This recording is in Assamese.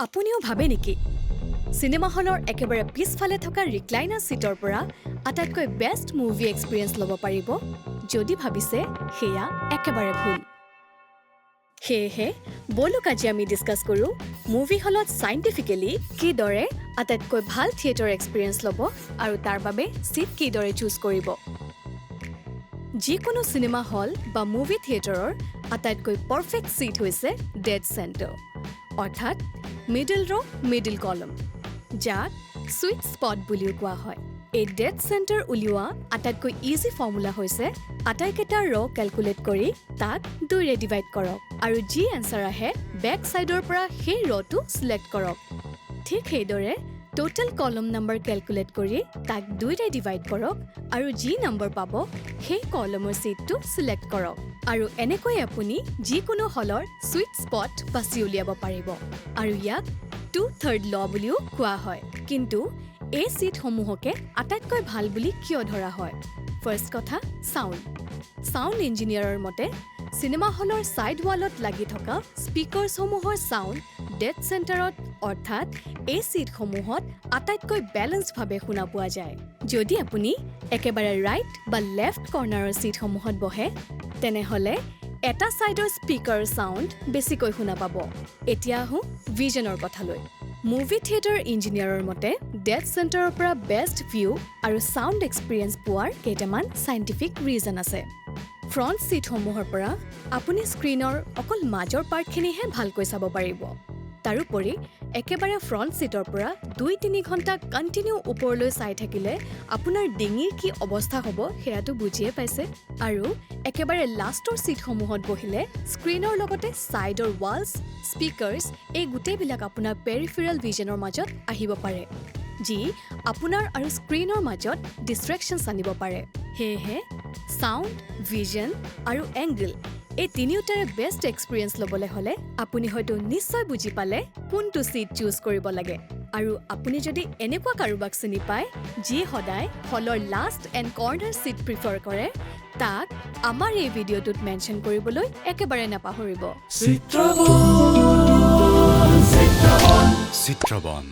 আপুনিও ভাবে নেকি সিনেমা হলৰ একেবাৰে পিছফালে থকা ৰিক্লাইনাৰ সিটৰ পৰা আটাইতকৈ বেষ্ট মুভি এক্সপেৰিয়েন্স ল'ব পাৰিব যদি ভাবিছে হেয়া একেবাৰে ভুল হেহে বলক আজি আমি ডিসকাস কৰো মুভি হলত সাইন্টিফিক্যালি কি দৰে আটাইতকৈ ভাল থিয়েটাৰ এক্সপেৰিয়েন্স ল'ব আৰু তাৰ বাবে সিট কি দৰে চুজ কৰিব যিকোনো সিনেমা হল বা মুভি থিয়েটাৰৰ আটাইতকৈ পাৰফেক্ট সিট হৈছে ডেড সেন্টাৰ অৰ্থাৎ মিডল ৰ মিডল কলম যাক সুইট স্পট বুলিও কোৱা হয় এই ডেড সেন্টাৰ উলিওৱা আটাইতকৈ ইজি ফৰ্মুলা হৈছে আটাইকেইটা ৰ ক্যালকুলেট কৰি তাক 2 ৰে ডিভাইড কৰক আৰু যি আনসাৰ আহে বেক সাইডৰ পৰা সেই ৰটো সিলেক্ট কৰক ঠিক সেইদৰে টোটাল কলম নম্বৰ ক্যালকুলেট কৰি তাক 2 ৰে ডিভাইড কৰক আৰু যি নম্বৰ পাব সেই কলমৰ সিটটো সিলেক্ট কৰক আৰু এনেকৈ আপুনি যিকোনো হলৰ সুইট স্পট বাছি উলিয়াব পাৰিব আৰু ইয়াক 2/3 ল বুলিও কোৱা হয় কিন্তু এই সিট সমূহকে আটাইতকৈ ভাল বুলি কিয় ধৰা হয় ফাৰ্স্ট কথা সাউন্ড ইঞ্জিনিয়াৰৰ মতে সিনেমা হলৰ সাইড ওয়ালত লাগি থকা স্পিকাৰছ সমূহৰ সাউন্ড ডেড সেন্টাৰত অৰ্থাৎ এই সিট সমূহত আটাইতকৈ ব্যালেন্স ভাবে শুনা পোৱা যায় যদি আপুনি একেবাৰে ৰাইট বা লেফট কৰ্নাৰৰ সিট সমূহত বহে তেনেহলে এটা সাইডৰ স্পিকাৰ সাউন্ড বেছিকৈ শুনা পাব এতিয়া আহো ভিজনৰ কথালৈ মুভি থিয়েটাৰ ইঞ্জিনিয়াৰৰ মতে ডেড সেন্টাৰৰ পৰা বেষ্ট ভিউ আৰু সাউন্ড এক্সপেৰিয়েন্স পোৱাৰ কেইটামান সাইন্টিফিক ৰিজন আছে ফ্ৰন্ট সিট সমূহৰ পৰা আপুনি স্ক্ৰিনৰ অকল মাজৰ পাৰ্টখিনিহে ভালকৈ চাব পাৰিব তাৰোপৰি একেবাৰে ফ্ৰন্ট সিটৰ পৰা 2-3 ঘণ্টা কন্টিনিউ ওপৰলৈ চাই থাকিলে আপোনাৰ ডিঙিৰ কি অৱস্থা হ'ব হেয়াটো বুজিয়ে পাইছে আৰু একেবাৰে লাষ্টৰ সিট সমূহত বহিলে স্ক্ৰিনৰ লগতে সাইডৰ ৱালছ স্পিকাৰছ এই গুটেইবিলাক আপোনাৰ পেৰিফেৰাল ভিজনৰ মাজত আহিব পাৰে যি আপোনাৰ আৰু স্ক্ৰিনৰ মাজত ডিস্ট্ৰেকচনছ আনিব পাৰে হেহে সাউন্ড ভিজন আৰু এংগল এই তিনিওটাৰে বেষ্ট এক্সপেৰিয়েন্স ল'বলে হলে আপুনি হয়তো নিশ্চয় বুজি পালে কোনটো সিট চুজ কৰিব লাগে আৰু আপুনি যদি এনেকুৱা কাৰোবাক চিনি পায় যি সদায় হলৰ last end corner seat prefer কৰে তাক আমাৰ এই ভিডিঅ'টোত মেনশ্যন কৰিবলৈ একেবাৰে নাপাহৰিব চিত্ৰবন